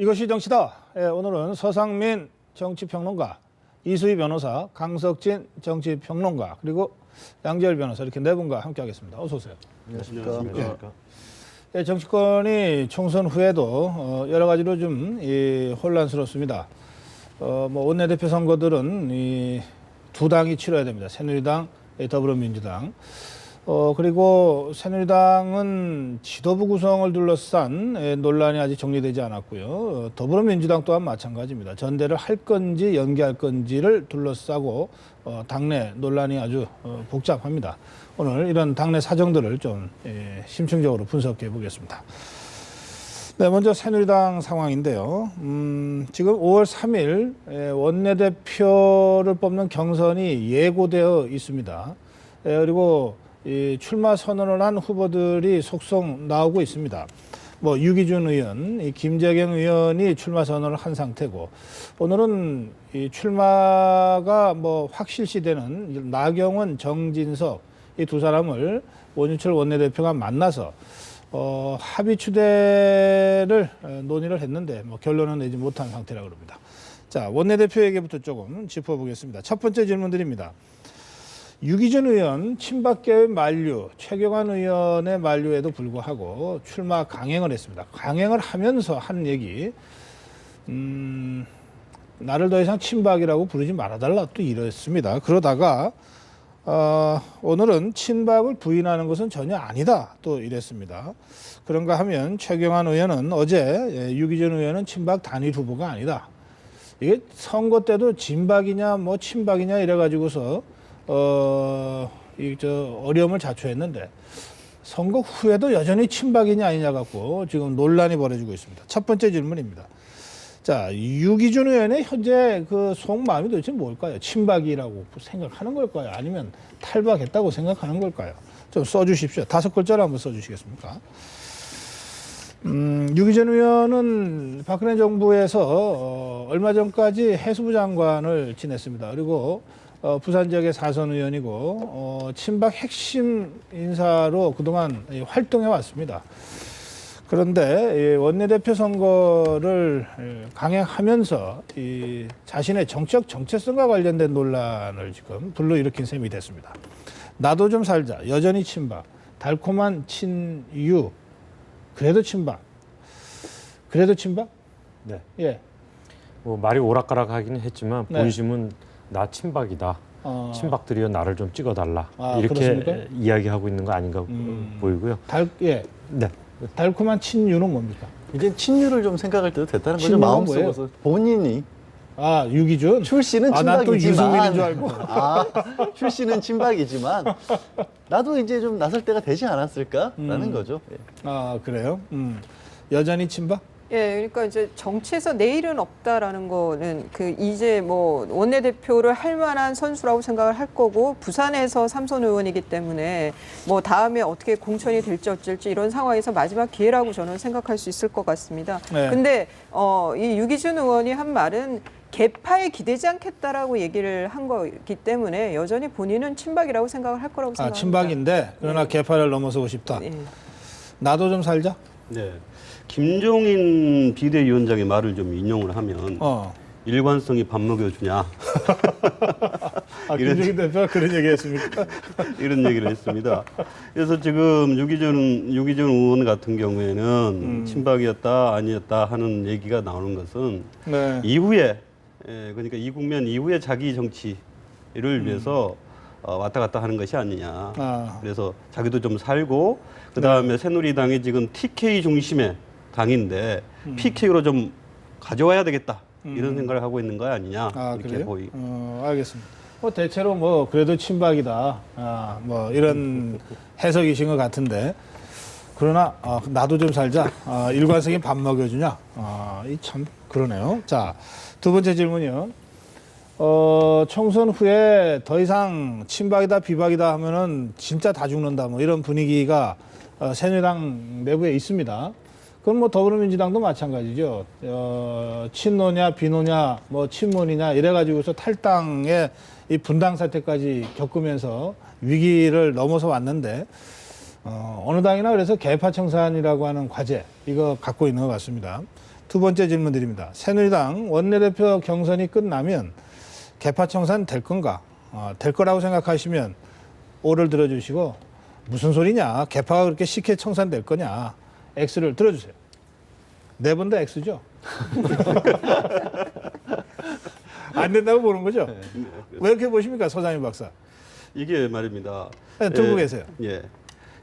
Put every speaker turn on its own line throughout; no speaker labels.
이것이 정치다. 예, 오늘은 서상민 정치평론가, 이수희 변호사, 강석진 정치평론가, 그리고 양재열 변호사 이렇게 네 분과 함께하겠습니다. 어서 오세요.
안녕하십니까.
예, 정치권이 총선 후에도 여러 가지로 좀 혼란스럽습니다. 뭐 원내대표 선거들은 이 두 당이 치러야 됩니다. 새누리당, 더불어민주당. 그리고 새누리당은 지도부 구성을 둘러싼 논란이 아직 정리되지 않았고요. 더불어민주당 또한 마찬가지입니다. 전대를 할 건지 연기할 건지를 둘러싸고 당내 논란이 아주 복잡합니다. 오늘 이런 당내 사정들을 좀 심층적으로 분석해 보겠습니다. 네, 먼저 새누리당 상황인데요. 지금 5월 3일 원내대표를 뽑는 경선이 예고되어 있습니다. 그리고 이 출마 선언을 한 후보들이 속속 나오고 있습니다. 뭐 유기준 의원, 김재경 의원이 출마 선언을 한 상태고, 오늘은 이 출마가 뭐 확실시되는 나경원, 정진석 이 두 사람을 원유철 원내대표가 만나서 합의 추대를 논의를 했는데 뭐 결론은 내지 못한 상태라고 합니다. 자, 원내대표에게부터 조금 짚어보겠습니다. 첫 번째 질문 드립니다. 유기준 의원 친박계의 만류, 최경환 의원의 만류에도 불구하고 출마 강행을 했습니다. 강행을 하면서 한 얘기, 나를 더 이상 친박이라고 부르지 말아달라 또 이랬습니다. 그러다가 오늘은 친박을 부인하는 것은 전혀 아니다 또 이랬습니다. 그런가 하면 최경환 의원은 어제 유기준 의원은 친박 단일 후보가 아니다. 이게 선거 때도 진박이냐 뭐 친박이냐 이래가지고서 어려움을 자초했는데 선거 후에도 여전히 친박이냐 아니냐 갖고 지금 논란이 벌어지고 있습니다. 첫 번째 질문입니다. 자, 유기준 의원의 현재 그 속마음이 도대체 뭘까요? 친박이라고 생각하는 걸까요? 아니면 탈박했다고 생각하는 걸까요? 좀 써주십시오. 5글자로 한번 써주시겠습니까? 유기준 의원은 박근혜 정부에서 얼마 전까지 해수부 장관을 지냈습니다. 그리고 부산 지역의 사선 의원이고 친박 핵심 인사로 그동안 활동해 왔습니다. 그런데 원내대표 선거를 강행하면서 이 자신의 정치적 정체성과 관련된 논란을 지금 불러일으킨 셈이 됐습니다. 나도 좀 살자, 여전히 친박, 달콤한 친유, 그래도 친박. 그래도 친박?
네.
예.
뭐 말이 오락가락하기는 했지만
네.
본심은 나 친박이다. 친박들이여 나를 좀 찍어달라. 이렇게
그렇습니까?
이야기하고 있는 거 아닌가 보이고요.
예.
네.
달콤한 친유는 뭡니까?
이제 친유를 좀 생각할 때도 됐다는 거죠.
친유가
마음속에서 본인이
유기준?
출신은
난 또 유승민인
친박이지만
줄 알고.
출신은 친박이지만 나도 이제 좀 나설 때가 되지 않았을까라는 거죠. 예.
그래요? 여전히 친박?
예, 그러니까 이제 정치에서 내일은 없다라는 거는 이제 뭐 원내대표를 할 만한 선수라고 생각을 할 거고, 부산에서 삼선 의원이기 때문에 뭐 다음에 어떻게 공천이 될지 어쩔지 이런 상황에서 마지막 기회라고 저는 생각할 수 있을 것 같습니다.
네.
근데 이 유기준 의원이 한 말은 개파에 기대지 않겠다라고 얘기를 한 거기 때문에 여전히 본인은 친박이라고 생각을 할 거라고 생각합니다.
친박인데 그러나 개파를 넘어서고 싶다.
예.
나도 좀 살자.
네. 김종인 비대위원장의 말을 좀 인용을 하면 일관성이 밥 먹여주냐
김종인 대표가 그런 얘기했습니까?
이런 얘기를 했습니다. 그래서 지금 유기준 의원 같은 경우에는 친박이었다 아니었다 하는 얘기가 나오는 것은
네.
이후에 그러니까 이 국면 이후에 자기 정치를 위해서 왔다 갔다 하는 것이 아니냐. 그래서 자기도 좀 살고 그다음에 새누리당이 지금 TK 중심의 당인데 PK로 좀 가져와야 되겠다 이런 생각을 하고 있는 거 아니냐 이렇게 보이.
알겠습니다. 대체로 뭐 그래도 친박이다. 뭐 이런 해석이신 것 같은데, 그러나 나도 좀 살자. 일관성이 밥 먹여주냐. 이 참 그러네요. 자, 두 번째 질문이요. 총선 후에 더 이상 친박이다 비박이다 하면은 진짜 다 죽는다 뭐 이런 분위기가 새누리당 내부에 있습니다. 그건 뭐 더불어민주당도 마찬가지죠. 친노냐 비노냐 뭐 친문이냐 이래가지고서 탈당의 이 분당 사태까지 겪으면서 위기를 넘어서 왔는데 어느 당이나 그래서 개파 청산이라고 하는 과제 이거 갖고 있는 것 같습니다. 두 번째 질문 드립니다. 새누리당 원내대표 경선이 끝나면 개파 청산 될 건가? 될 거라고 생각하시면 O를 들어주시고 무슨 소리냐? 개파가 그렇게 쉽게 청산될 거냐? X를 들어주세요. 네 분 다 X죠? 안 된다고 보는 거죠? 왜 이렇게 보십니까, 서장희 박사?
이게 말입니다.
네, 들고 계세요.
예.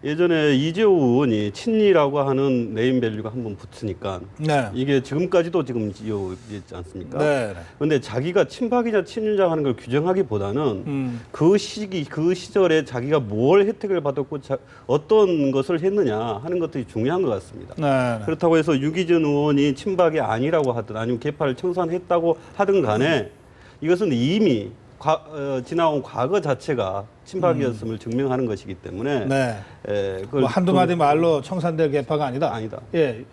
예전에 이재호 의원이 친이라고 하는 네임밸류가 한번 붙으니까
네.
이게 지금까지도 지금 이어있지 않습니까?
네.
그런데 자기가 친박이냐 친윤자 하는 걸 규정하기보다는 그 시기, 그 시절에 자기가 뭘 혜택을 받았고 어떤 것을 했느냐 하는 것들이 중요한 것 같습니다.
네.
그렇다고 해서 유기준 의원이 친박이 아니라고 하든 아니면 개파를 청산했다고 하든 간에 이것은 이미 지나온 과거 자체가 친박이었음을 증명하는 것이기 때문에
네.
그걸
뭐 한두 마디 말로 청산될 개파가 아니다.
아니다.
예.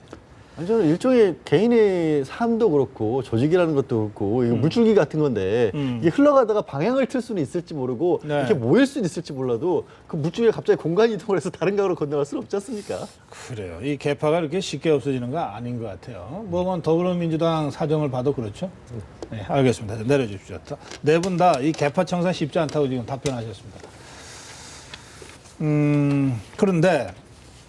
아니, 저는 일종의 개인의 삶도 그렇고 조직이라는 것도 그렇고 이거 물줄기 같은 건데 이게 흘러가다가 방향을 틀 수는 있을지 모르고
네.
이렇게 모일 수는 있을지 몰라도 그 물줄기가 갑자기 공간 이동을 해서 다른 각으로 건너갈 수는 없지 않습니까?
그래요. 이 개파가 이렇게 쉽게 없어지는 거 아닌 것 같아요. 뭐 더불어민주당 사정을 봐도 그렇죠. 네, 알겠습니다. 내려주십시오. 네 분 다 이 개파 청산 쉽지 않다고 지금 답변하셨습니다. 그런데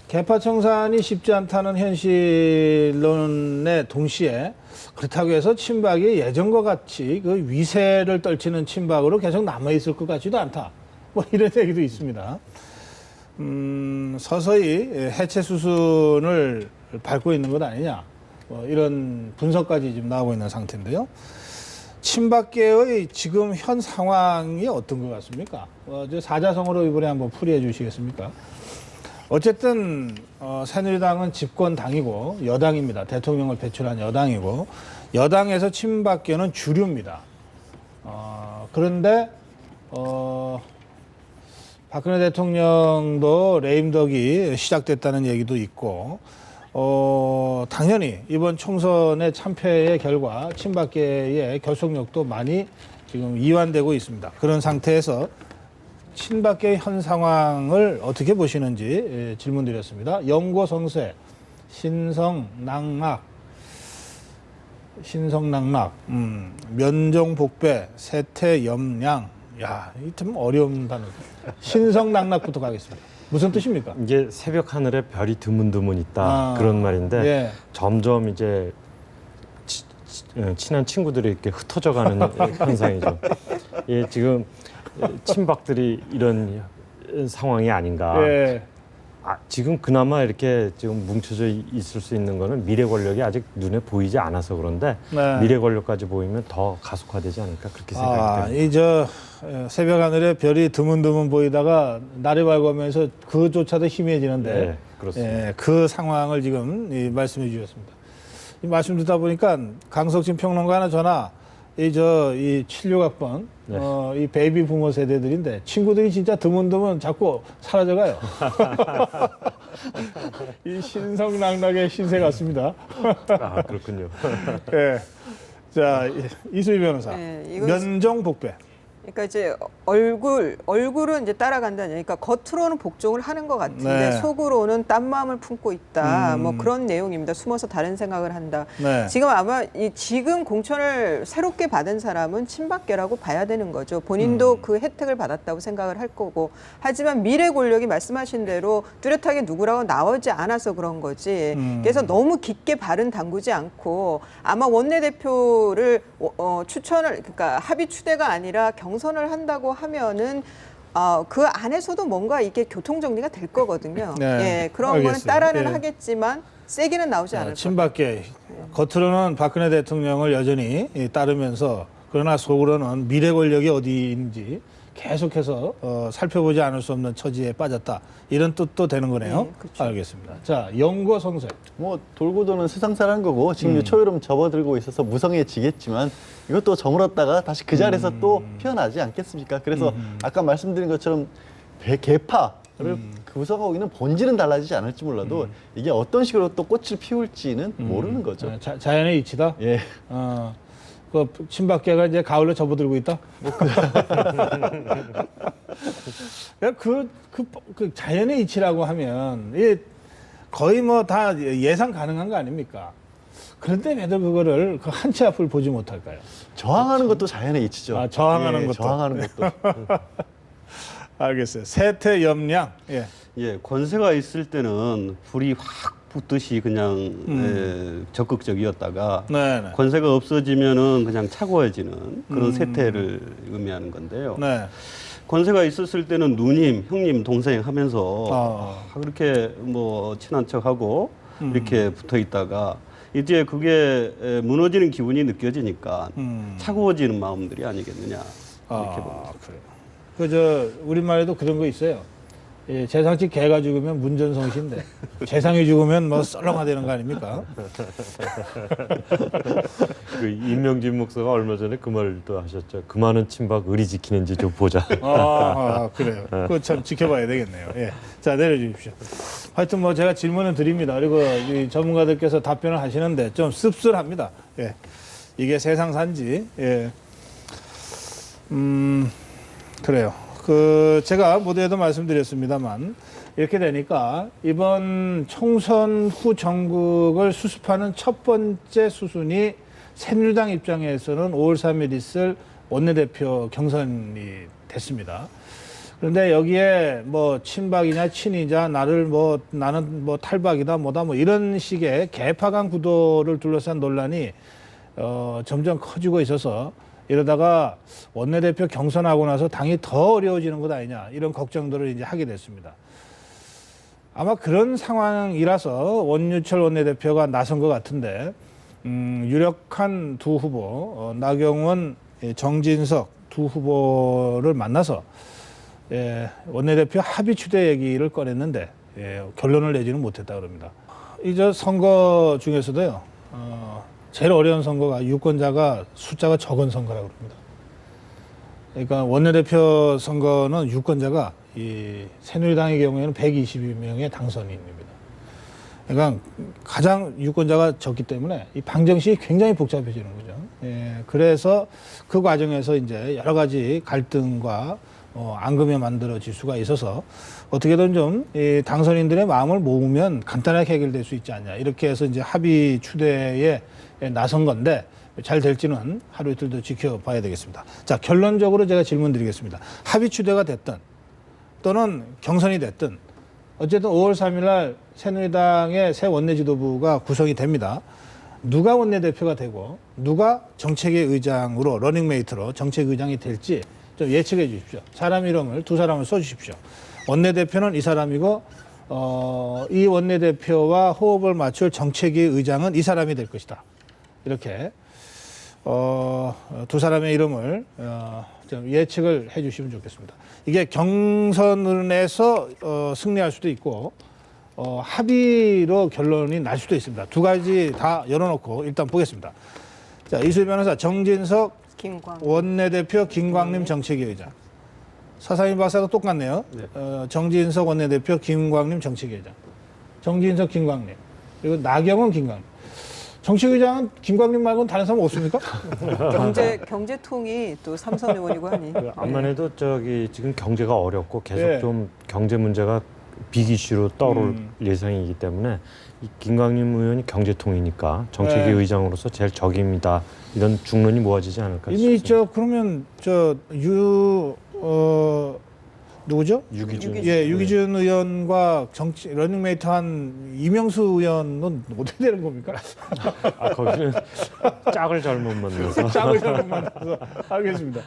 개파 청산이 쉽지 않다는 현실론의 동시에 그렇다고 해서 친박이 예전과 같이 그 위세를 떨치는 친박으로 계속 남아있을 것 같지도 않다. 뭐 이런 얘기도 있습니다. 서서히 해체 수순을 밟고 있는 것 아니냐. 뭐 이런 분석까지 지금 나오고 있는 상태인데요. 친박계의 지금 현 상황이 어떤 것 같습니까? 사자성어로 이번에 한번 풀이해 주시겠습니까? 어쨌든 새누리당은 집권당이고 여당입니다. 대통령을 배출한 여당이고 여당에서 친박계는 주류입니다. 그런데 박근혜 대통령도 레임덕이 시작됐다는 얘기도 있고 당연히 이번 총선의 참패의 결과 친박계의 결속력도 많이 지금 이완되고 있습니다. 그런 상태에서 친박계의 현 상황을 어떻게 보시는지 질문 드렸습니다. 영고성쇠, 신성낙락, 면종복배, 세태염량. 야, 이 좀 어려운 단어. 신성낙락부터 가겠습니다. 무슨 뜻입니까?
이게 새벽 하늘에 별이 드문드문 있다 그런 말인데
예.
점점 이제 친한 친구들이 이렇게 흩어져가는 현상이죠. 예, 지금 친박들이 이런 상황이 아닌가.
예.
지금 그나마 이렇게 지금 뭉쳐져 있을 수 있는 거는 미래 권력이 아직 눈에 보이지 않아서 그런데
네.
미래 권력까지 보이면 더 가속화되지 않을까 그렇게 생각이 됩니다.
새벽 하늘에 별이 드문드문 보이다가 날이 밝으면서 그조차도 희미해지는데
네, 그렇습니다.
그 상황을 지금 말씀해 주셨습니다. 이 말씀 듣다 보니까 강석진 평론가나 저나 이 76학번
네.
이 베이비 부모 세대들인데 친구들이 진짜 드문드문 자꾸 사라져가요. 이 신성낙락의 신세 같습니다.
그렇군요.
네. 자, 이수희 변호사.
네, 이건
면종복배.
그러니까 이제 얼굴은 이제 따라간다니. 그러니까 겉으로는 복종을 하는 것 같은데
네.
속으로는 딴 마음을 품고 있다. 뭐 그런 내용입니다. 숨어서 다른 생각을 한다.
네.
지금 아마 지금 공천을 새롭게 받은 사람은 친박계라고 봐야 되는 거죠. 본인도 그 혜택을 받았다고 생각을 할 거고. 하지만 미래 권력이 말씀하신 대로 뚜렷하게 누구라고 나오지 않아서 그런 거지. 그래서 너무 깊게 발은 담그지 않고 아마 원내대표를 그러니까 합의 추대가 아니라 경선을 한다고 하면은 그 안에서도 뭔가 이게 교통 정리가 될 거거든요.
네,
예, 그런
알겠어요.
거는 따라는
예.
하겠지만 세게는 나오지 않을 거예요.
친박계 겉으로는 박근혜 대통령을 여전히 따르면서 그러나 속으로는 미래 권력이 어디인지 계속해서 살펴보지 않을 수 없는 처지에 빠졌다. 이런 뜻도 되는 거네요.
네, 그렇죠.
알겠습니다. 자, 영고성쇠.
뭐 돌고 도는 세상사라는 거고 지금 초여름 접어들고 있어서 무성해지겠지만 이것도 저물었다가 다시 그 자리에서 또 피어나지 않겠습니까? 그래서 아까 말씀드린 것처럼 개파를 구성하고 있는 본질은 달라지지 않을지 몰라도 이게 어떤 식으로 또 꽃을 피울지는 모르는 거죠.
자연의 이치다.
예.
그 친박계가 이제 가을로 접어들고 있다. 그 자연의 이치라고 하면 이게 거의 뭐 다 예상 가능한 거 아닙니까? 그런데 왜들 그거를 그 한 치 앞을 보지 못할까요?
저항하는 것도 자연의 이치죠.
아, 저항하는 것도.
저항하는 것도.
알겠어요. 세태 염량. 예.
예, 권세가 있을 때는 불이 확 붙듯이 그냥 적극적이었다가
네네.
권세가 없어지면은 그냥 차가워지는 그런 세태를 의미하는 건데요.
네.
권세가 있었을 때는 누님, 형님, 동생 하면서 그렇게 뭐 친한 척하고 이렇게 붙어 있다가 이제 그게 무너지는 기분이 느껴지니까 차가워지는 마음들이 아니겠느냐 이렇게 봅니다.
그래요. 그저 우리말에도 그런 거 있어요. 예, 재상치 개가 죽으면 문전성시인데 재상이 죽으면 뭐 썰렁하다는 거 아닙니까?
그 임명진 목사가 얼마 전에 그 말도 하셨죠. 그 많은 친박 의리 지키는지 좀 보자.
그래요. 그거 참 지켜봐야 되겠네요. 예. 자, 내려주십시오. 하여튼 뭐 제가 질문을 드립니다. 그리고 이 전문가들께서 답변을 하시는데 좀 씁쓸합니다. 예. 이게 세상사인지. 예. 그래요. 제가 모두에도 말씀드렸습니다만 이렇게 되니까 이번 총선 후 전국을 수습하는 첫 번째 수순이 새누리당 입장에서는 5월 3일 있을 원내대표 경선이 됐습니다. 그런데 여기에 뭐 친박이냐 친이냐 나는 뭐 탈박이다 뭐다 뭐 이런 식의 개파간 구도를 둘러싼 논란이 점점 커지고 있어서 이러다가 원내대표 경선하고 나서 당이 더 어려워지는 것 아니냐 이런 걱정들을 이제 하게 됐습니다. 아마 그런 상황이라서 원유철 원내대표가 나선 것 같은데 유력한 두 후보 나경원, 정진석 두 후보를 만나서 원내대표 합의 추대 얘기를 꺼냈는데 결론을 내지는 못했다 그럽니다. 이제 선거 중에서도요. 제일 어려운 선거가 유권자가 숫자가 적은 선거라고 그럽니다. 그러니까 원내대표 선거는 유권자가 이 새누리당의 경우에는 122명의 당선인입니다. 그러니까 가장 유권자가 적기 때문에 이 방정식이 굉장히 복잡해지는 거죠. 그래서 그 과정에서 이제 여러 가지 갈등과 앙금이 만들어질 수가 있어서 어떻게든 좀 이 당선인들의 마음을 모으면 간단하게 해결될 수 있지 않냐 이렇게 해서 이제 합의 추대에 나선 건데 잘 될지는 하루 이틀 더 지켜봐야 되겠습니다. 자, 결론적으로 제가 질문 드리겠습니다. 합의 추대가 됐든 또는 경선이 됐든 어쨌든 5월 3일 날 새누리당의 새 원내지도부가 구성이 됩니다. 누가 원내대표가 되고 누가 정책의 의장으로 러닝메이트로 정책의장이 될지 좀 예측해 주십시오. 사람 이름을 두 사람을 써주십시오. 원내대표는 이 사람이고 이 원내대표와 호흡을 맞출 정책위 의장은 이 사람이 될 것이다. 이렇게 두 사람의 이름을 좀 예측을 해 주시면 좋겠습니다. 이게 경선에서 승리할 수도 있고 합의로 결론이 날 수도 있습니다. 두 가지 다 열어놓고 일단 보겠습니다. 자, 이수희 변호사, 정진석 원내대표, 김광림 정책위 의장. 사상인 박사도 똑같네요. 네. 정진석 원내대표, 김광림 정책위 의장. 정진석, 김광림. 그리고 나경원, 김광림. 정책위장은 김광림 말고는 다른 사람 없습니까?
경제통이 또 삼선 의원이고 하니.
암만 해도 지금 경제가 어렵고 계속 좀 경제 문제가 빅 이슈로 떠오를 예상이기 때문에 이 김광림 의원이 경제통이니까 정책위 의장으로서 제일 적임이다. 이런 중론이 모아지지 않을까
이미
싶습니다.
그러면 누구죠?
유기준.
유기준 의원과 러닝메이트한 이명수 의원은 어떻게 되는 겁니까?
거기는 짝을 잘못 만나서.
짝을 잘못 만나서. 알겠습니다.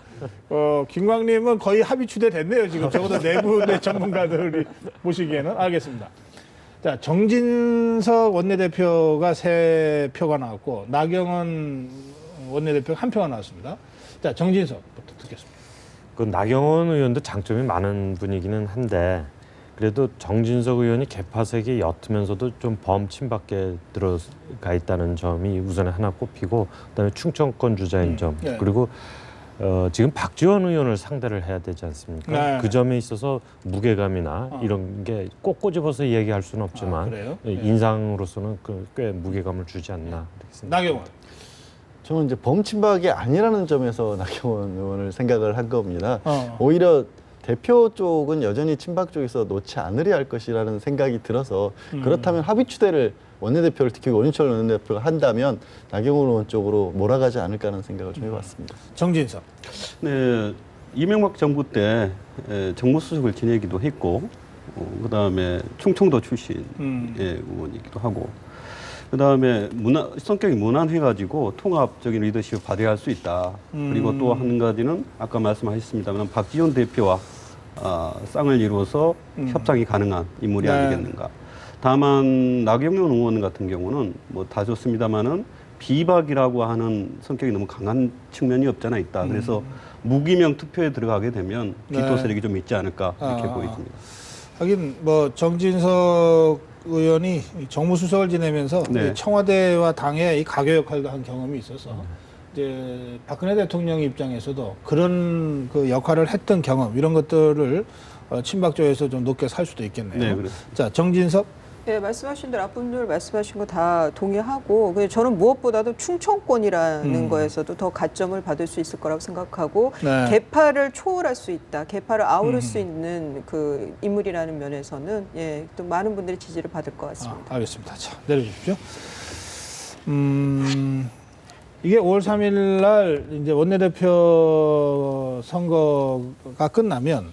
김광림은 거의 합의 추대 됐네요. 지금 적어도 내부 전문가들이 보시기에는. 알겠습니다. 자, 정진석 원내대표가 3표가 나왔고 나경원 원내대표가 1표가 나왔습니다. 자, 정진석부터 듣겠습니다.
그 나경원 의원도 장점이 많은 분이기는 한데 그래도 정진석 의원이 개파색이 옅으면서도 좀 범친박계 들어가 있다는 점이 우선에 하나 꼽히고 그다음에 충청권 주자인 점 그리고 지금 박지원 의원을 상대를 해야 되지 않습니까? 그 점에 있어서 무게감이나 이런 게 꼭 꼬집어서 얘기할 수는 없지만 인상으로서는 꽤 무게감을 주지 않나.
나경원.
저는 이제 범친박이 아니라는 점에서 나경원 의원을 생각을 한 겁니다. 오히려 대표 쪽은 여전히 친박 쪽에서 놓지 않으려 할 것이라는 생각이 들어서 그렇다면 합의 추대를 원내대표를 특히 원유철 원내대표가 한다면 나경원 의원 쪽으로 몰아가지 않을까 하는 생각을 좀 해봤습니다.
정진석.
네, 이명박 정부 때 정무수석을 지내기도 했고, 그다음에 충청도 출신의 의원이기도 하고, 그다음에 성격이 무난해가지고 통합적인 리더십을 발휘할 수 있다. 그리고 또 한 가지는 아까 말씀하셨습니다만 박지원 대표와 쌍을 이루어서 협상이 가능한 인물이
네.
아니겠는가. 다만 나경원 의원 같은 경우는 뭐 다 좋습니다만은 비박이라고 하는 성격이 너무 강한 측면이 없잖아 있다. 그래서 무기명 투표에 들어가게 되면 비토
네.
세력이 좀 있지 않을까 이렇게 보입니다.
하긴 뭐 정진석 의원이 정무수석을 지내면서
네.
이 청와대와 당의 이 가교 역할도 한 경험이 있어서 이제 박근혜 대통령 입장에서도 그런 그 역할을 했던 경험 이런 것들을 친박 쪽에서 좀 높게 살 수도 있겠네요.
네, 그렇습니다.
자, 정진석.
네, 말씀하신 대로 앞분들 말씀하신 거 다 동의하고 저는 무엇보다도 충청권이라는 거에서도 더 가점을 받을 수 있을 거라고 생각하고
네.
개파를 초월할 수 있다, 개파를 아우를 수 있는 그 인물이라는 면에서는 예, 또 많은 분들이 지지를 받을 것 같습니다.
알겠습니다. 자, 내려주십시오. 이게 5월 3일 날 이제 원내대표 선거가 끝나면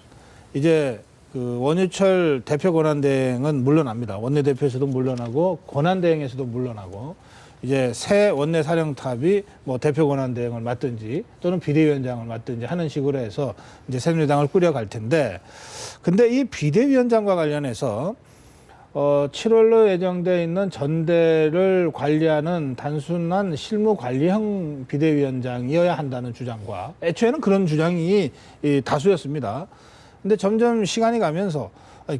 이제 그 원유철 대표 권한대행은 물러납니다. 원내대표에서도 물러나고 권한대행에서도 물러나고 이제 새 원내사령탑이 뭐 대표 권한대행을 맡든지 또는 비대위원장을 맡든지 하는 식으로 해서 이제 새누리당을 꾸려갈 텐데 근데 이 비대위원장과 관련해서 7월로 예정돼 있는 전대를 관리하는 단순한 실무관리형 비대위원장이어야 한다는 주장과 애초에는 그런 주장이 다수였습니다. 근데 점점 시간이 가면서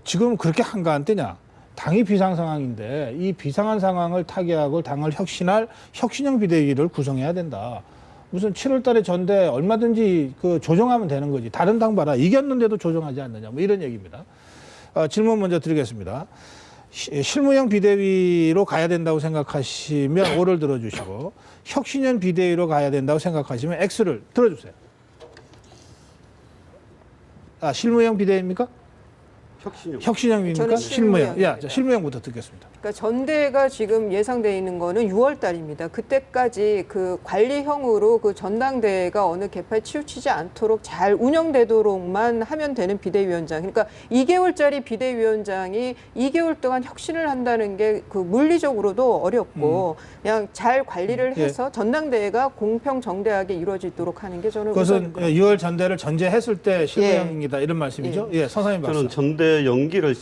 지금 그렇게 한가한 때냐? 당이 비상 상황인데 이 비상한 상황을 타개하고 당을 혁신할 혁신형 비대위를 구성해야 된다. 무슨 7월 달에 전대 얼마든지 그 조정하면 되는 거지. 다른 당 봐라. 이겼는데도 조정하지 않느냐. 뭐 이런 얘기입니다. 질문 먼저 드리겠습니다. 실무형 비대위로 가야 된다고 생각하시면 O를 들어주시고 혁신형 비대위로 가야 된다고 생각하시면 X를 들어주세요. 실무형 비대위입니까? 혁신형입니까?
저는 실무형.
자, 실무형부터 듣겠습니다.
그러니까 전대가 지금 예상돼 있는 거는 6월 달입니다. 그때까지 그 관리형으로 그 전당대회가 어느 개파에 치우치지 않도록 잘 운영되도록만 하면 되는 비대위원장. 그러니까 2개월짜리 비대위원장이 2개월 동안 혁신을 한다는 게 그 물리적으로도 어렵고 그냥 잘 관리를 해서 전당대회가 공평 정대하게 이루어지도록 하는 게 저는
그것은
우선일
6월 전대를 전제했을 때 실무형이다 이런 말씀이죠? 예, 선생님
저는
말씀.
전대 연기를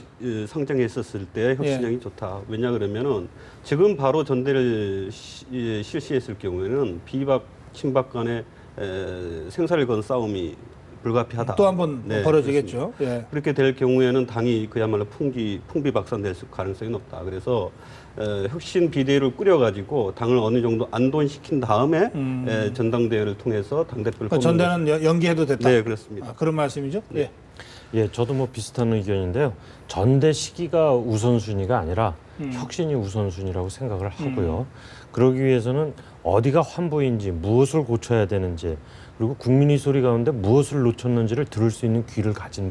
상정했었을 때 혁신형이 좋다. 왜냐 그러면은 지금 바로 전대를 실시했을 경우에는 비박 친박 간의 생사를 건 싸움이 불가피하다.
또 한 번 벌어지겠죠. 예.
그렇게 될 경우에는 당이 그야말로 풍비박산될 가능성이 높다. 그래서 혁신 비대위를 꾸려가지고 당을 어느 정도 안돈시킨 다음에 전당대회를 통해서 당대표를
그러니까 전대는 연기해도 됐다.
네, 그렇습니다.
그런 말씀이죠?
네.
예.
예, 저도 뭐 비슷한 의견인데요. 전대 시기가 우선순위가 아니라 혁신이 우선순위라고 생각을 하고요. 그러기 위해서는 어디가 환부인지 무엇을 고쳐야 되는지 그리고 국민의 소리 가운데 무엇을 놓쳤는지를 들을 수 있는 귀를 가진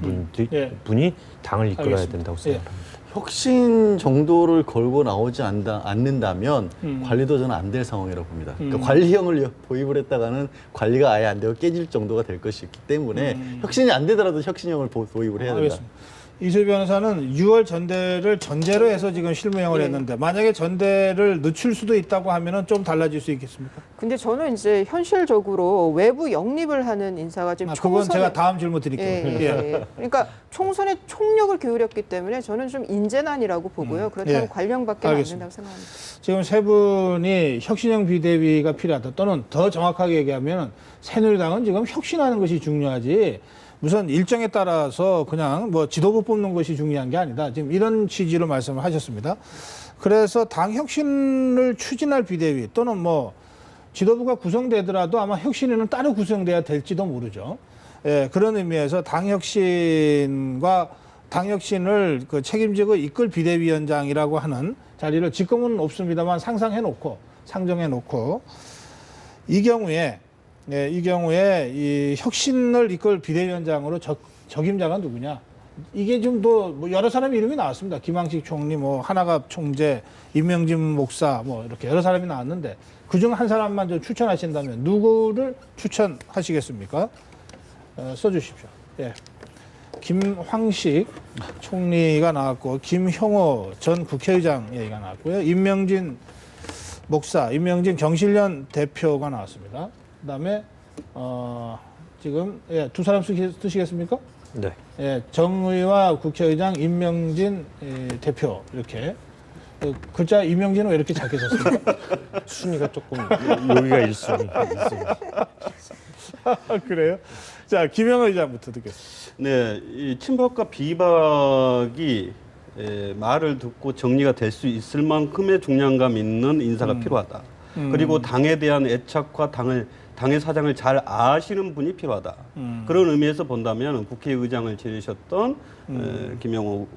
분이 당을 이끌어야
알겠습니다.
된다고 생각합니다.
혁신 정도를 걸고 나오지 않는다면 관리도 저는 안 될 상황이라고 봅니다. 그러니까 관리형을 도입을 했다가는 관리가 아예 안 되고 깨질 정도가 될 것이기 때문에 혁신이 안 되더라도 혁신형을 도입을 해야 된다.
알겠습니다. 이수희 변호사는 6월 전대를 전제로 해서 지금 실무형을 했는데 만약에 전대를 늦출 수도 있다고 하면은 좀 달라질 수 있겠습니까?
근데 저는 이제 현실적으로 외부 영립을 하는 인사가 지금
그건
총선에-
제가 다음 질문 드릴게요.
예. 그러니까 총선에 총력을 기울였기 때문에 저는 좀 인재난이라고 보고요. 그렇다면
예.
관령밖에 안
알겠습니다.
된다고 생각합니다.
지금 세 분이 혁신형 비대위가 필요하다 또는 더 정확하게 얘기하면 새누리당은 지금 혁신하는 것이 중요하지 무슨 일정에 따라서 그냥 뭐 지도부 뽑는 것이 중요한 게 아니다. 지금 이런 취지로 말씀을 하셨습니다. 그래서 당 혁신을 추진할 비대위 또는 뭐 지도부가 구성되더라도 아마 혁신위는 따로 구성돼야 될지도 모르죠. 예, 그런 의미에서 당 혁신과 당 혁신을 그 책임지고 이끌 비대위원장이라고 하는 자리를 지금은 없습니다만 상정해놓고 이 경우에 이 혁신을 이끌 비대위원장으로 적임자가 누구냐? 이게 좀 더 뭐 여러 사람 이름이 나왔습니다. 김황식 총리, 뭐 하나갑 총재, 임명진 목사, 뭐 이렇게 여러 사람이 나왔는데 그중 한 사람만 좀 추천하신다면 누구를 추천하시겠습니까? 써주십시오. 예. 김황식 총리가 나왔고 김형호 전 국회의장 얘기가 나왔고요. 임명진 목사, 임명진 정실련 대표가 나왔습니다. 그다음에 지금 예, 두 사람 쓰시겠습니까?
네.
예, 정의와 국회의장 임명진 대표 이렇게 글자 임명진은 왜 이렇게 작게 썼습니까?
순위가 조금 여기가 1순위.
그래요? 자, 김영호 의장부터 듣겠습니다.
네, 이 친박과 비박이 말을 듣고 정리가 될 수 있을 만큼의 중량감 있는 인사가 필요하다. 그리고 당에 대한 애착과 당의 사장을 잘 아시는 분이 필요하다. 그런 의미에서 본다면 국회의장을 지내셨던 김영호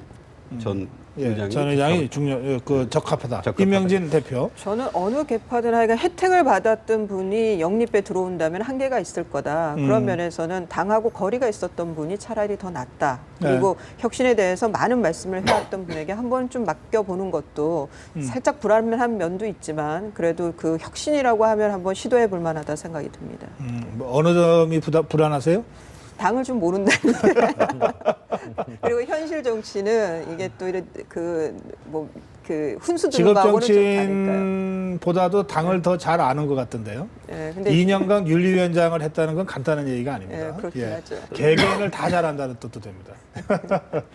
전
예,
의장이
전 의장이 적합하다. 임명진 대표.
저는 어느 개파든 하여간 혜택을 받았던 분이 영입에 들어온다면 한계가 있을 거다. 그런 면에서는 당하고 거리가 있었던 분이 차라리 더 낫다. 그리고 혁신에 대해서 많은 말씀을 해왔던 분에게 한번 좀 맡겨보는 것도 살짝 불안한 면도 있지만 그래도 그 혁신이라고 하면 한번 시도해 볼 만하다 생각이 듭니다.
뭐 어느 점이 불안하세요?
당을 좀 모른다는데. 그리고 현실 정치는 이게 또 이런 그 훈수 드는
직업
거하고는 좀 다르니까요.
정치인보다도 당을 더 잘 아는 것 같던데요.
예, 근데
2년간 윤리위원장을 했다는 건 간단한 얘기가 아닙니다.
예, 그렇긴 하죠.
개개인을 다 잘한다는 뜻도 됩니다.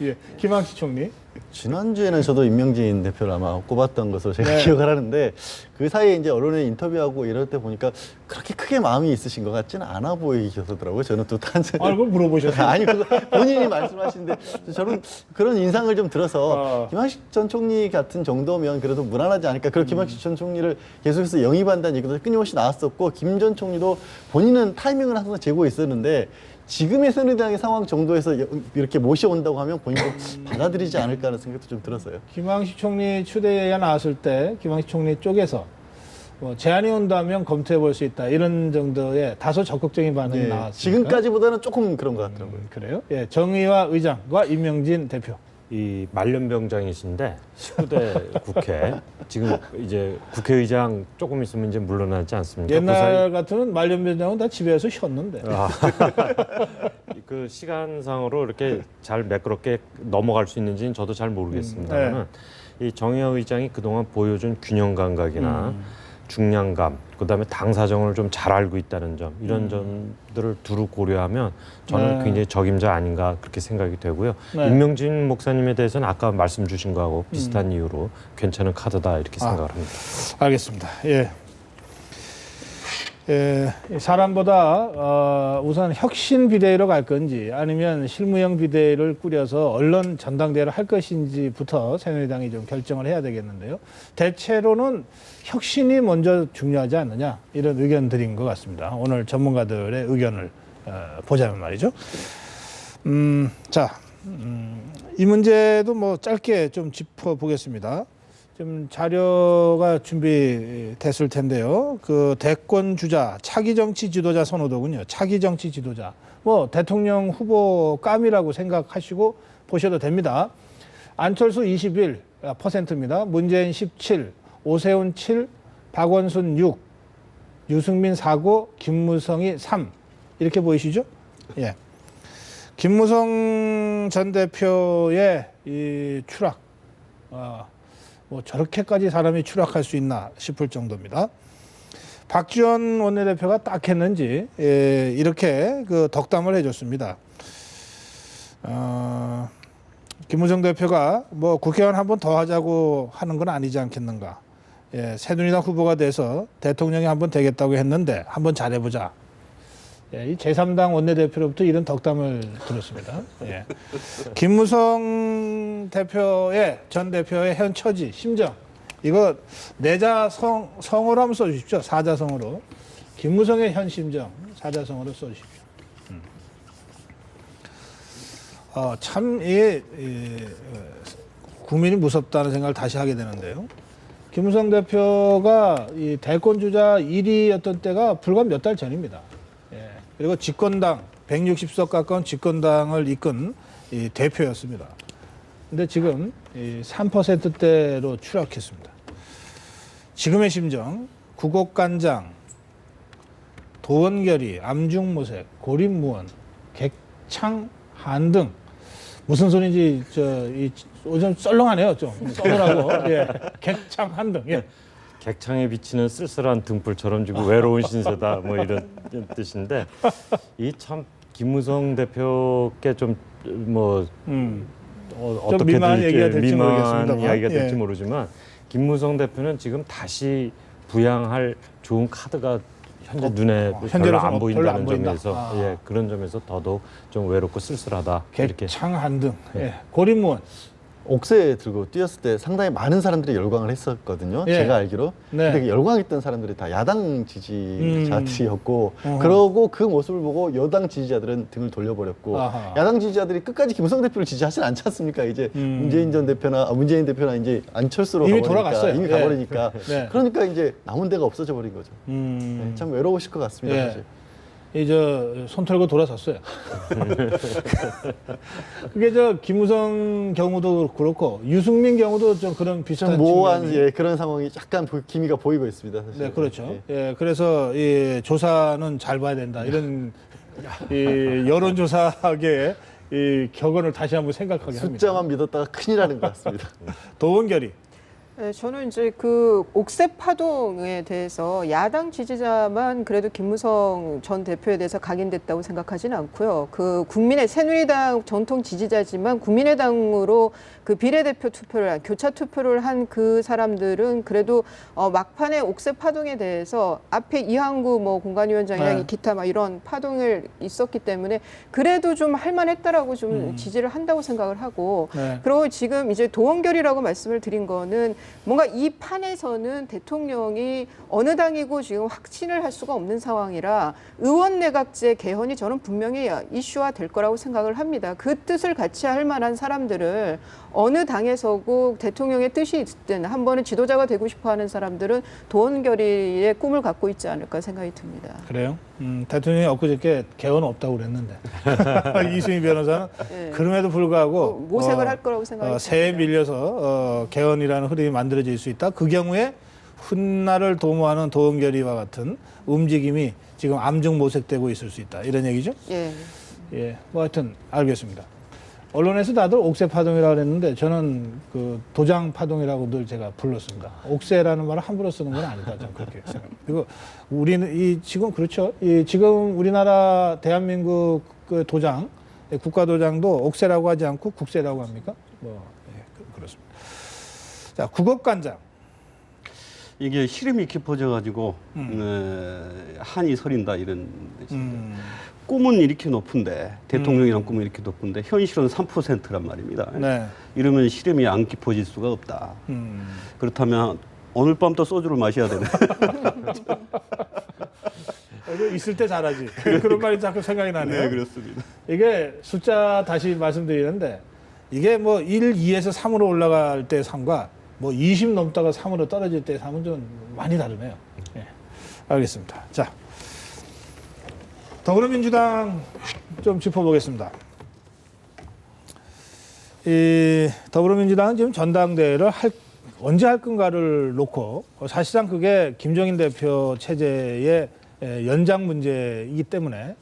예, 김황식 총리.
지난주에는 저도 임명진 대표를 아마 꼽았던 것으로 제가
네.
기억을 하는데 그 사이에 이제 언론에 인터뷰하고 이럴 때 보니까 그렇게 크게 마음이 있으신 것 같지는 않아 보이셔서더라고요. 저는 또
그걸 물어보셨어요?
아니 그거 본인이 말씀하시는데 저는 그런 인상을 좀 들어서 김황식 전 총리 같은 정도면 그래도 무난하지 않을까. 그리고 김황식 전 총리를 계속해서 영입한다는 얘기도 끊임없이 나왔었고 김 전 총리도 본인은 타이밍을 항상 재고 있었는데 지금의 새누리당의 상황 정도에서 이렇게 모셔온다고 하면 본인도 받아들이지 않을까 하는 생각도 좀 들었어요.
김황식 총리 추대가 나왔을 때 김황식 총리 쪽에서 뭐 제안이 온다면 검토해 볼 수 있다 이런 정도의 다소 적극적인 반응이 나왔습니다.
지금까지보다는 조금 그런 것 같더라고요.
그래요? 예, 정의와 의장과 임명진 대표.
이 말년병장이신데 19대 국회 지금 이제 국회의장 조금 있으면 이제 물러나지 않습니까?
옛날 같으면 말년변장은 다 집에서 쉬었는데.
그 시간상으로 이렇게 잘 매끄럽게 넘어갈 수 있는지는 저도 잘 모르겠습니다만 이 정의화 의장이 그동안 보여준 균형 감각이나 중량감, 그다음에 당 사정을 좀 잘 알고 있다는 점 이런 점들을 두루 고려하면 저는 굉장히 적임자 아닌가 그렇게 생각이 되고요. 임명진 목사님에 대해서는 아까 말씀 주신 거하고 비슷한 이유로 괜찮은 카드다 이렇게 생각을 합니다.
알겠습니다. 예. 사람보다 우선 혁신 비대위로 갈 건지 아니면 실무형 비대위를 꾸려서 언론 전당대회를 할 것인지부터 새누리당이 좀 결정을 해야 되겠는데요. 대체로는 혁신이 먼저 중요하지 않느냐 이런 의견들인 것 같습니다. 오늘 전문가들의 의견을 보자면 말이죠. 이 문제도 뭐 짧게 좀 짚어보겠습니다. 좀 자료가 준비됐을 텐데요. 그 대권 주자, 차기 정치 지도자 선호도군요. 차기 정치 지도자. 뭐 대통령 후보 감이라고 생각하시고 보셔도 됩니다. 안철수 21%입니다. 문재인 17, 오세훈 7, 박원순 6, 유승민 4고, 김무성이 3. 이렇게 보이시죠? 예. 김무성 전 대표의 이 추락. 뭐 저렇게까지 사람이 추락할 수 있나 싶을 정도입니다. 박지원 원내대표가 딱 했는지 이렇게 그 덕담을 해줬습니다. 김무성 대표가 뭐 국회의원 한 번 더 하자고 하는 건 아니지 않겠는가. 새누리당 후보가 돼서 대통령이 한 번 되겠다고 했는데 한번 잘해보자. 이 제3당 원내대표로부터 이런 덕담을 들었습니다. 김무성 전 대표의 현 처지, 심정. 이거 내자성어로 한번 써주십시오. 사자성어로. 김무성의 현 심정, 사자성어로 써주십시오. 참, 국민이 무섭다는 생각을 다시 하게 되는데요. 김무성 대표가 이 대권주자 1위였던 때가 불과 몇 달 전입니다. 그리고 집권당 160석 가까운 집권당을 이끈 이 대표였습니다. 근데 지금 이 3%대로 추락했습니다. 지금의 심정, 구곡간장, 도원결의, 암중모색, 고립무원, 객창한 등 무슨 소리인지 좀 썰렁하네요. 좀 썰렁하고 예, 객창한 등 예.
객창에 비치는 쓸쓸한 등불처럼 지금 외로운 신세다 뭐 이런 뜻인데 이 참 김무성 대표께 좀 뭐 어떻게
민망한 얘기가 될지 모르겠습니다만.
이야기가 될지
예.
모르지만 김무성 대표는 지금 다시 부양할 좋은 카드가 현재 눈에 별로
현재로서는
안 보인다는
별로 안 보인다.
점에서
아.
예, 그런 점에서 더더욱 좀 외롭고 쓸쓸하다 이렇게.
객창한 등 예. 고립무원
옥새 들고 뛰었을 때 상당히 많은 사람들이 열광을 했었거든요.
예.
제가 알기로.
네.
근데 그 열광했던 사람들이 다 야당 지지자들이었고
어허.
그러고 그 모습을 보고 여당 지지자들은 등을 돌려버렸고
아하.
야당 지지자들이 끝까지 김무성 대표를 지지하진 않지 않습니까? 이제 문재인 대표나 이제 안철수로
이미
가버리니까,
돌아갔어요.
이미
예.
가버리니까
네.
그러니까 이제 남은 데가 없어져 버린 거죠. 네, 참 외로우실 것 같습니다.
예.
사실.
손 털고 돌아섰어요. 그게 김무성 경우도 그렇고 유승민 경우도 좀 그런 비슷한
좀 모호한
측면이-
예, 그런 상황이 약간 기미가 보이고 있습니다. 사실.
네, 그렇죠.
예.
예, 그래서 이 조사는 잘 봐야 된다. 이런 이 여론조사계의 이 격언을 다시 한번 생각하게 합니다.
숫자만 믿었다가 큰일 나는 것 같습니다.
도원결의.
네, 저는 이제 그 옥새 파동에 대해서 야당 지지자만 그래도 김무성 전 대표에 대해서 각인됐다고 생각하지는 않고요. 그 국민의 새누리당 전통 지지자지만 국민의당으로 그 비례대표 투표를 한 교차 투표를 한 그 사람들은 그래도 막판에 옥새 파동에 대해서 앞에 이항구 뭐 공관위원장이랑
네.
기타 막 이런 파동을 있었기 때문에 그래도 좀 할만했다라고 좀 지지를 한다고 생각을 하고
네.
그리고 지금 이제 도원결이라고 말씀을 드린 거는 뭔가 이 판에서는 대통령이 어느 당이고 지금 확신을 할 수가 없는 상황이라 의원 내각제 개헌이 저는 분명히 이슈화 될 거라고 생각을 합니다. 그 뜻을 같이 할 만한 사람들을 어느 당에서고 대통령의 뜻이 있든 한 번은 지도자가 되고 싶어하는 사람들은 도원결의의 꿈을 갖고 있지 않을까 생각이 듭니다.
그래요? 대통령이 엊그저께 개헌 없다고 그랬는데 이수미 변호사는
네.
그럼에도 불구하고
모색을 할 거라고 생각이
새에
듭니다.
밀려서 개헌이라는 흐름이 만들어질 수 있다. 그 경우에 훗날을 도모하는 도원결의와 같은 움직임이 지금 암중 모색되고 있을 수 있다. 이런 얘기죠?
예.
예, 뭐 하여튼 알겠습니다. 언론에서 다들 옥새 파동이라고 그랬는데 저는 그 도장 파동이라고 늘 제가 불렀습니다. 옥새라는 말을 함부로 쓰는 건 아니다. 저는 그렇게 생각합니다. 그리고 우리는 지금 그렇죠. 지금 우리나라 대한민국 그 도장, 국가 도장도 옥새라고 하지 않고 국새라고 합니까? 그렇습니다. 자, 국업간장.
이게 시름이 깊어져가지고 한이 서린다 이런 꿈은 이렇게 높은데 대통령이란 꿈은 이렇게 높은데 현실은 3%란 말입니다.
네.
이러면 시름이 안 깊어질 수가 없다. 그렇다면 오늘 밤 또 소주를 마셔야 되네.
있을 때 잘하지. 그런 말이 자꾸 생각이 나네요.
네, 그렇습니다.
이게 숫자 다시 말씀드리는데 이게 뭐 1, 2에서 3으로 올라갈 때 3과 뭐 20 넘다가 3으로 떨어질 때 3은 좀 많이 다르네요. 예. 알겠습니다. 자, 더불어민주당 좀 짚어보겠습니다. 이 더불어민주당은 지금 전당대회를 언제 할 건가를 놓고 사실상 그게 김종인 대표 체제의 연장 문제이기 때문에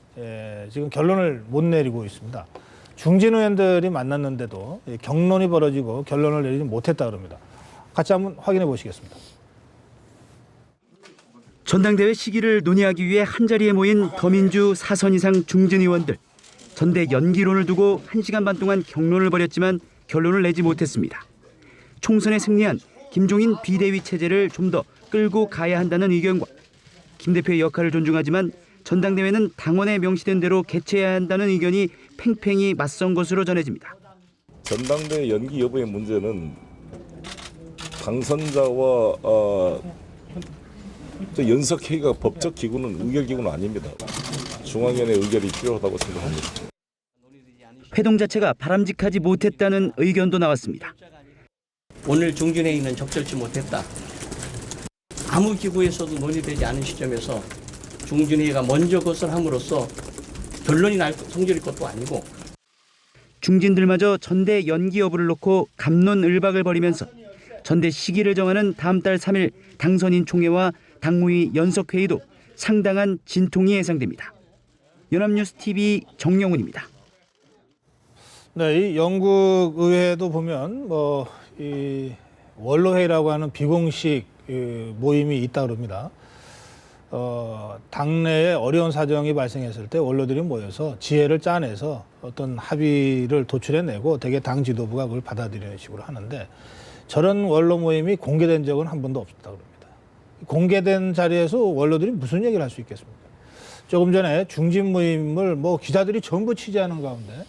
지금 결론을 못 내리고 있습니다. 중진 의원들이 만났는데도 경론이 벌어지고 결론을 내리지 못했다 그럽니다. 같이 한번 확인해 보시겠습니다.
전당대회 시기를 논의하기 위해 한자리에 모인 더민주 4선 이상 중진 의원들. 전대 연기론을 두고 1시간 반 동안 경론을 벌였지만 결론을 내지 못했습니다. 총선에 승리한 김종인 비대위 체제를 좀 더 끌고 가야 한다는 의견과 김 대표의 역할을 존중하지만 전당대회는 당원에 명시된 대로 개최해야 한다는 의견이 팽팽히 맞선 것으로 전해집니다.
전당대회 연기 여부의 문제는 당선자와 연석회의가 법적 기구는 의결 기구는 아닙니다. 중앙위원회 의결이 필요하다고 생각합니다.
회동 자체가 바람직하지 못했다는 의견도 나왔습니다.
오늘 중진회의는 적절치 못했다. 아무 기구에서도 논의되지 않은 시점에서 중진회의가 먼저 그것을 함으로써 결론이 성질일 것도 아니고
중진들마저 전대 연기 여부를 놓고 갑론을박을 벌이면서 전대 시기를 정하는 다음 달 3일 당선인 총회와 당무위 연석회의도 상당한 진통이 예상됩니다. 연합뉴스 TV 정영훈입니다.
네, 이 영국 의회도 보면 이 원로회의라고 하는 비공식 모임이 있다 그럽니다. 당내에 어려운 사정이 발생했을 때 원로들이 모여서 지혜를 짜내서 어떤 합의를 도출해내고 대개 당 지도부가 그걸 받아들이는 식으로 하는데 저런 원로 모임이 공개된 적은 한 번도 없었다 그럽니다. 공개된 자리에서 원로들이 무슨 얘기를 할 수 있겠습니까? 조금 전에 중진 모임을 기자들이 전부 취재하는 가운데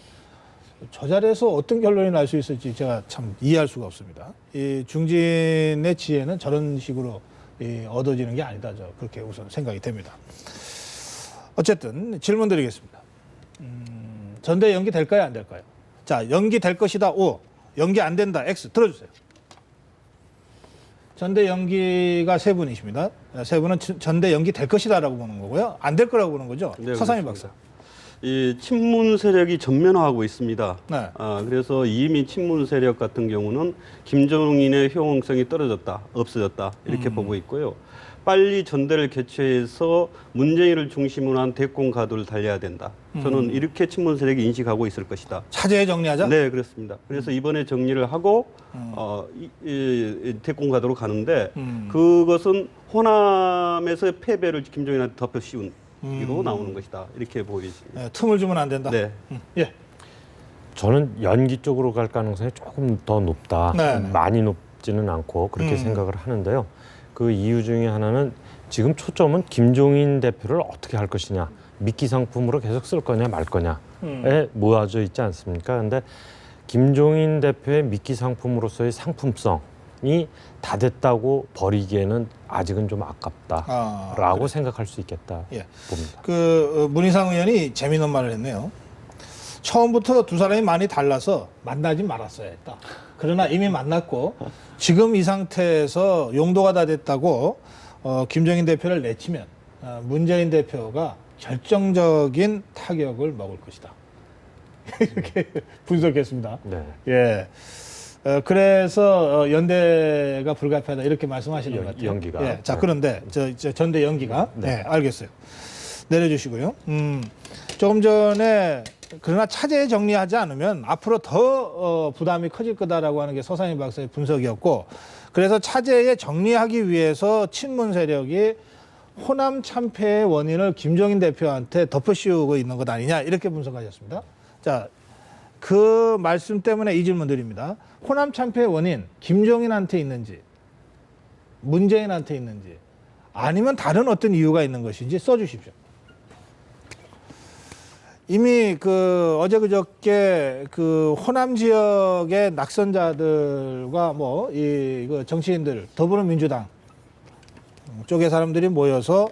저 자리에서 어떤 결론이 날 수 있을지 제가 참 이해할 수가 없습니다. 이 중진의 지혜는 저런 식으로 얻어지는 게 아니다. 그렇게 우선 생각이 됩니다. 어쨌든 질문 드리겠습니다. 전대 연기 될까요? 안 될까요? 자, 연기 될 것이다. O. 연기 안 된다. X. 들어주세요. 전대 연기가 세 분이십니다. 세 분은 전대 연기 될 것이다라고 보는 거고요. 안 될 거라고 보는 거죠.
네,
서상민 박사.
이 친문 세력이 전면화하고 있습니다.
네.
그래서 이미 친문 세력 같은 경우는 김정인의 효용성이 떨어졌다, 없어졌다 이렇게 보고 있고요. 빨리 전대를 개최해서 문재인을 중심으로 한 대권 가도를 달려야 된다. 저는 이렇게 친문 세력이 인식하고 있을 것이다.
차제에 정리하자?
네, 그렇습니다. 그래서 이번에 정리를 하고 대권 가도로 가는데 그것은 호남에서 패배를 김정인한테 덮여 씌운 이로 나오는 것이다. 이렇게 보이십니다.
네, 틈을 주면 안 된다?
네.
예.
저는 연기 쪽으로 갈 가능성이 조금 더 높다.
네.
많이 높지는 않고 그렇게 생각을 하는데요. 그 이유 중에 하나는 지금 초점은 김종인 대표를 어떻게 할 것이냐, 미끼 상품으로 계속 쓸 거냐 말 거냐에 모아져 있지 않습니까? 그런데 김종인 대표의 미끼 상품으로서의 상품성이 다 됐다고 버리기에는 아직은 좀 아깝다라고 생각할 수 있겠다
예.
봅니다.
문희상 의원이 재미있는 말을 했네요. 처음부터 두 사람이 많이 달라서 만나지 말았어야 했다. 그러나 이미 만났고 지금 이 상태에서 용도가 다 됐다고 김정인 대표를 내치면 문재인 대표가 결정적인 타격을 먹을 것이다. 이렇게 분석했습니다.
네.
예. 그래서 연대가 불가피하다 이렇게 말씀하시는 것 같아요.
연기가.
예. 자, 그런데 저 전대 연기가 네, 알겠어요. 내려주시고요. 조금 전에 그러나 차제에 정리하지 않으면 앞으로 더 부담이 커질 거다라고 하는 게 서상민 박사의 분석이었고, 그래서 차제에 정리하기 위해서 친문 세력이 호남 참패의 원인을 김종인 대표한테 덮어씌우고 있는 것 아니냐 이렇게 분석하셨습니다. 자, 그 말씀 때문에 이 질문 드립니다. 호남 참패의 원인 김종인한테 있는지 문재인한테 있는지 아니면 다른 어떤 이유가 있는 것인지 써주십시오. 이미 어제 그저께 호남 지역의 낙선자들과 이 정치인들 더불어민주당 쪽의 사람들이 모여서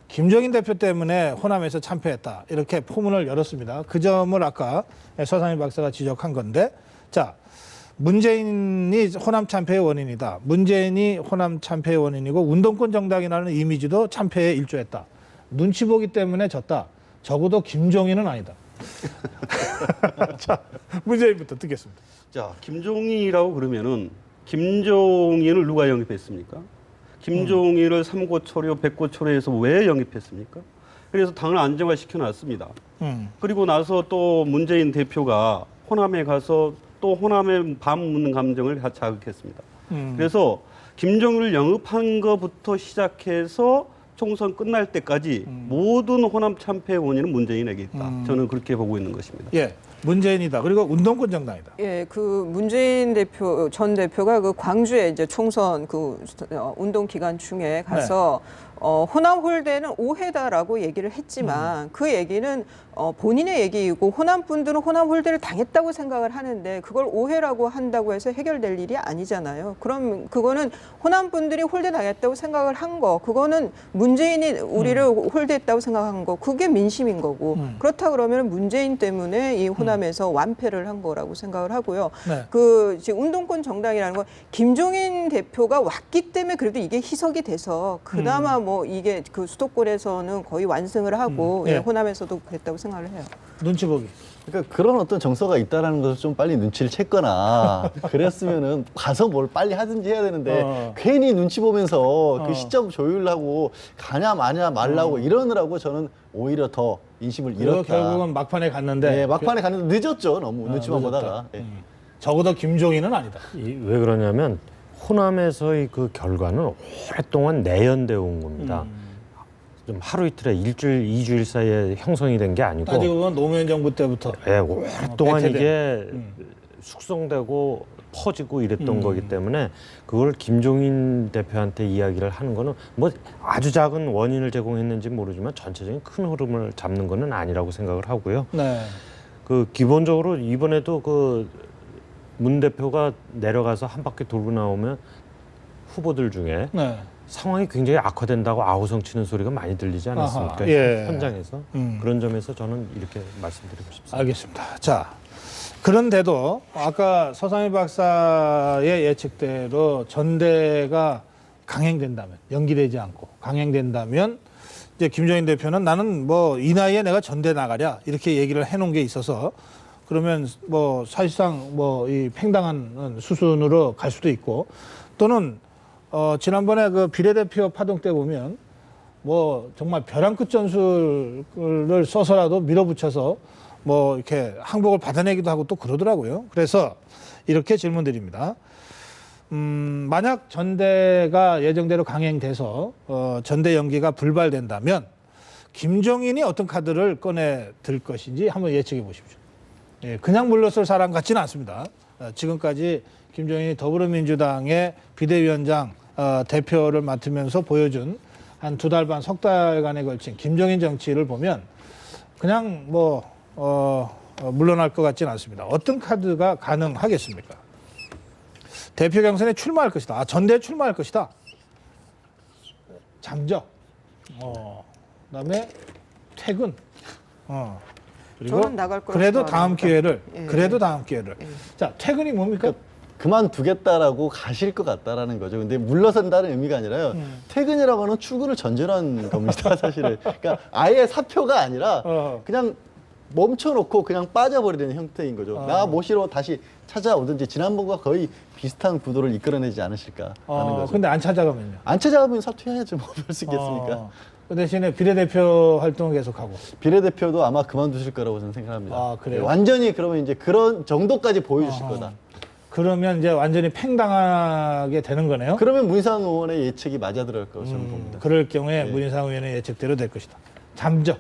김종인 대표 때문에 호남에서 참패했다 이렇게 포문을 열었습니다. 그 점을 아까 서상민 박사가 지적한 건데, 자, 문재인이 호남 참패의 원인이다. 문재인이 호남 참패의 원인이고 운동권 정당이라는 이미지도 참패에 일조했다. 눈치 보기 때문에 졌다. 적어도 김종인은 아니다. 자, 문재인부터 듣겠습니다.
자, 김종인이라고 그러면은 김종인을 누가 영입했습니까? 김종인을 삼고초려, 백고초려해서 왜 영입했습니까? 그래서 당을 안정화시켜 놨습니다. 그리고 나서 또 문재인 대표가 호남에 가서 또 호남의 반 묻는 감정을 자극했습니다. 그래서 김종인을 영입한 것부터 시작해서 총선 끝날 때까지 모든 호남 참패의 원인은 문재인에게 있다. 저는 그렇게 보고 있는 것입니다.
예, 문재인이다. 그리고 운동권 정당이다.
예, 문재인 대표 전 대표가 광주에 이제 총선 운동 기간 중에 가서 호남 홀대는 오해다라고 얘기를 했지만 그 얘기는 본인의 얘기이고 호남 분들은 호남 홀대를 당했다고 생각을 하는데 그걸 오해라고 한다고 해서 해결될 일이 아니잖아요. 그럼 그거는 호남 분들이 홀대 당했다고 생각을 한 거, 그거는 문재인이 우리를 홀대했다고 생각한 거, 그게 민심인 거고 그렇다 그러면 문재인 때문에 이 호남에서 완패를 한 거라고 생각을 하고요.
네.
지금 운동권 정당이라는 건 김종인 대표가 왔기 때문에 그래도 이게 희석이 돼서 그나마 이게 수도권에서는 거의 완승을 하고
예.
호남에서도 그랬다고 생각을 해요.
눈치 보기.
그러니까 그런 어떤 정서가 있다라는 것을 좀 빨리 눈치를 챘거나 그랬으면은 가서 뭘 빨리 하든지 해야 되는데 괜히 눈치 보면서 그 시점 조율하고 가냐 마냐 말라고 이러느라고 저는 오히려 더 인심을
그리고
잃었다.
결국은 막판에 갔는데
네, 막판에 갔는데 늦었죠. 너무 눈치만
늦었다.
보다가. 예.
적어도 김종인은 아니다.
왜 그러냐면 호남에서의 그 결과는 오랫동안 내연되어 온 겁니다. 좀 하루 이틀에 일주일, 2주일 사이에 형성이 된 게 아니고
따지고 보면 노무현 정부 때부터
예, 오랫동안
배태된.
이게 숙성되고 퍼지고 이랬던 거기 때문에 그걸 김종인 대표한테 이야기를 하는 거는 뭐 아주 작은 원인을 제공했는지 모르지만 전체적인 큰 흐름을 잡는 거는 아니라고 생각을 하고요.
네.
그 기본적으로 이번에도 그 문 대표가 내려가서 한 바퀴 돌고 나오면 후보들 중에
네.
상황이 굉장히 악화된다고 아우성 치는 소리가 많이 들리지 않았습니까?
아하, 예.
현장에서. 그런 점에서 저는 이렇게 말씀드리고 싶습니다.
알겠습니다. 자, 그런데도 아까 서상희 박사의 예측대로 전대가 강행된다면, 연기되지 않고 강행된다면 이제 김종인 대표는 나는 뭐 이 나이에 내가 전대 나가랴 이렇게 얘기를 해놓은 게 있어서 그러면 뭐 사실상 뭐 이 팽당한 수순으로 갈 수도 있고 또는 지난번에 그 비례대표 파동 때 보면 뭐 정말 벼랑 끝 전술을 써서라도 밀어붙여서 뭐 이렇게 항복을 받아내기도 하고 또 그러더라고요. 그래서 이렇게 질문드립니다. 만약 전대가 예정대로 강행돼서 전대 연기가 불발된다면 김종인이 어떤 카드를 꺼내 들 것인지 한번 예측해 보십시오. 예, 그냥 물러설 사람 같지는 않습니다. 지금까지 김종인이 더불어민주당의 비대위원장 대표를 맡으면서 보여준 한 2달 반, 석 달간에 걸친 김종인 정치를 보면 그냥 뭐 물러날 것 같지는 않습니다. 어떤 카드가 가능하겠습니까? 대표 경선에 출마할 것이다. 전대에 출마할 것이다. 잠적. 그다음에 퇴근. 그리고
저는 나갈 거라고
그래도 다음
생각합니다.
기회를.
예.
그래도 다음 기회를. 자, 퇴근이 뭡니까?
그만두겠다라고 가실 것 같다라는 거죠. 근데 물러선다는 의미가 아니라요. 퇴근이라고 하는 출근을 전제한 겁니다, 사실은. 그러니까 아예 사표가 아니라 그냥 멈춰놓고 그냥 빠져버리는 형태인 거죠. 나 모시러 다시 찾아오든지 지난번과 거의 비슷한 구도를 이끌어내지 않으실까라는 거죠.
근데 안 찾아가면요?
안 찾아가면 사퇴해야죠. 뭐 별 수 있겠습니까?
그 대신에 비례대표 활동을 계속하고.
비례대표도 아마 그만두실 거라고 저는 생각합니다.
아, 그래요?
완전히 그러면 이제 그런 정도까지 보여주실 거다.
그러면 이제 완전히 팽당하게 되는 거네요?
그러면 문희상 의원의 예측이 맞아 들어갈 거라고 저는 봅니다.
그럴 경우에
네.
문희상 의원의 예측대로 될 것이다. 잠적.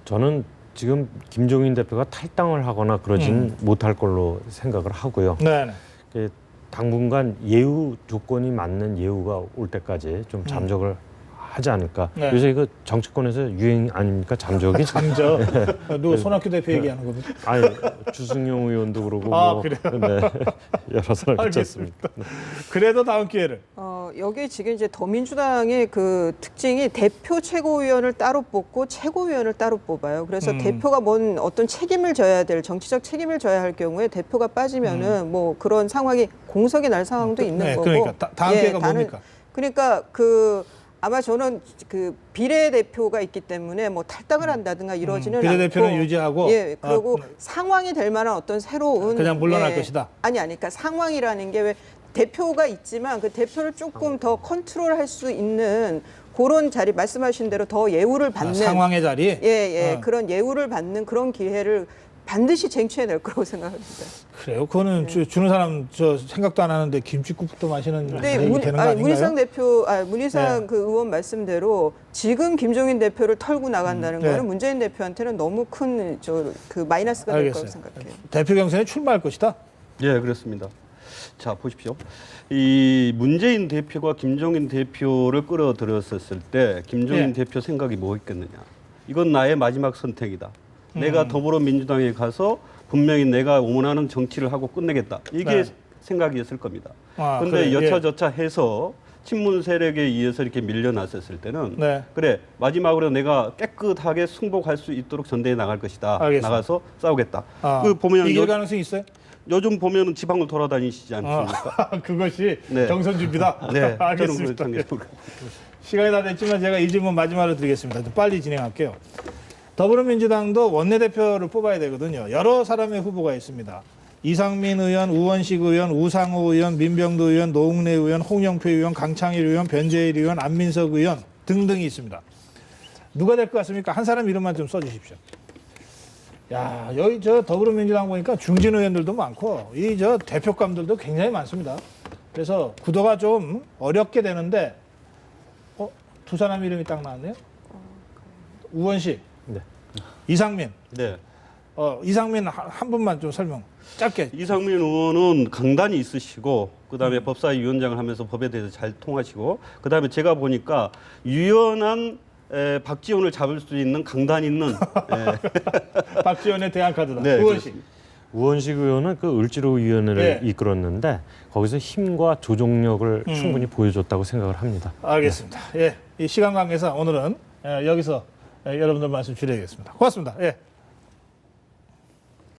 저는 지금 김종인 대표가 탈당을 하거나 그러진 못할 걸로 생각을 하고요.
네.
당분간 예우 조건이 맞는 예우가 올 때까지 좀 잠적을 하지 않을까.
네.
요새 이거 정치권에서 유행 아닙니까? 잠적이?
잠적. 누구 손학규 대표 얘기하는 겁니까?
아니 주승용 의원도 그러고 뭐
그래요?
네, 여러 사람 있었습니다.
그래도 다음 기회를.
여기 지금 이제 더민주당의 그 특징이 대표 최고위원을 따로 뽑고 최고위원을 따로 뽑아요. 그래서 대표가 뭔 어떤 책임을 져야 될 정치적 책임을 져야 할 경우에 대표가 빠지면은 뭐 그런 상황이 공석이 날 상황도 있는
네,
거고.
그러니까 다음 기회가 뭡니까?
그러니까 아마 저는 그 비례대표가 있기 때문에 뭐 탈당을 한다든가 이러지는
비례대표는
않고
유지하고
예 그리고 상황이 될 만한 어떤 새로운
그냥 물러날 것이다.
그러니까 상황이라는 게 왜 대표가 있지만 그 대표를 조금 더 컨트롤할 수 있는 그런 자리 말씀하신 대로 더 예우를 받는
상황의 자리.
그런 예우를 받는 그런 기회를 반드시 쟁취해낼 거라고 생각합니다.
그래요? 그거는 주는 사람 저 생각도 안 하는데 김치국도 마시는
근데
얘기 되는 거 아닌가요?
문희상
네.
그 의원 말씀대로 지금 김종인 대표를 털고 나간다는
네.
거는 문재인 대표한테는 너무 큰 그 마이너스가 될 거라고
알겠어요.
생각해요.
대표 경선에 출마할 것이다.
예, 그렇습니다. 자, 보십시오. 이 문재인 대표가 김종인 대표를 끌어들였었을 때 김종인
예.
대표 생각이 뭐였겠느냐. 이건 나의 마지막 선택이다. 내가 더불어민주당에 가서 분명히 내가 원하는 정치를 하고 끝내겠다. 이게
네.
생각이었을 겁니다.
그래,
그런데 여차저차 해서 친문 세력에 의해서 이렇게 밀려났었을 때는
네.
그래 마지막으로 내가 깨끗하게 승복할 수 있도록 전대에 나갈 것이다.
알겠습니다.
나가서 싸우겠다.
보면 이길 가능성이 있어요?
요즘 보면은 지방을 돌아다니시지 않습니까?
그것이
네.
경선 준비다.
네,
알겠습니다.
저는 그렇게
시간이 다 됐지만 제가 이 질문 마지막으로 드리겠습니다. 좀 빨리 진행할게요. 더불어민주당도 원내대표를 뽑아야 되거든요. 여러 사람의 후보가 있습니다. 이상민 의원, 우원식 의원, 우상호 의원, 민병도 의원, 노웅래 의원, 홍영표 의원, 강창일 의원, 변재일 의원, 안민석 의원 등등이 있습니다. 누가 될 것 같습니까? 한 사람 이름만 좀 써주십시오. 야, 여기 저 더불어민주당 보니까 중진 의원들도 많고 이 저 대표감들도 굉장히 많습니다. 그래서 구도가 좀 어렵게 되는데 두 사람 이름이 딱 나왔네요. 우원식,
네.
이상민.
네.
이상민 한 분만 좀 설명 짧게.
이상민 의원은 강단이 있으시고 그다음에 법사위원장을 하면서 법에 대해서 잘 통하시고 그다음에 제가 보니까 유연한 박지원을 잡을 수 있는 강단 있는
박지원의 대안카드다.
네,
우원식.
우원식 의원은 그 을지로위원회를
네.
이끌었는데 거기서 힘과 조종력을 충분히 보여줬다고 생각을 합니다.
알겠습니다. 예, 이 시간 관계상 오늘은 여기서 여러분들 말씀 드리겠습니다. 고맙습니다. 예.